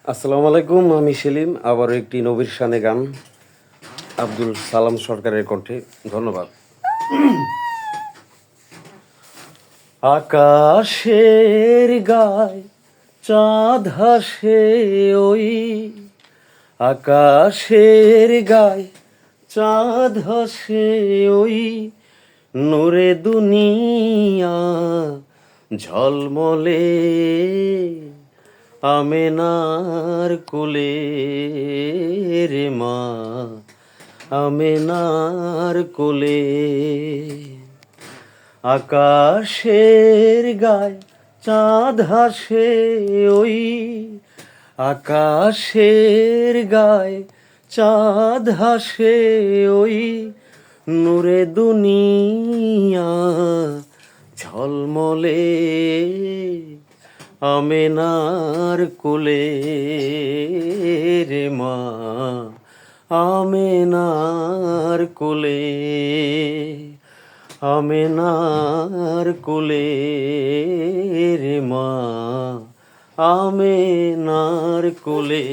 আসসালামু আলাইকুম, আমি সেলিম। আবারও একটি নবীর শানে গান আব্দুল সালাম সরকারের কণ্ঠে। ধন্যবাদ। আকাশের গায় চাঁদ হাসে ওই, আকাশের গায় চাঁদ হাসে ওই, নূরে দুনিয়া ঝলমলে আমেনার কোলে রে মা, আমেনার কোলে। আকাশের গায় চাঁদ হাসে ওই, আকাশের গায় চাঁদ হাসে ওই, নূরে দুনিয়া ঝলমলে আমেনার কোলে রে মা, আমেনার কোলে, আমেনার কোলে রে মা, আমেনার কোলে।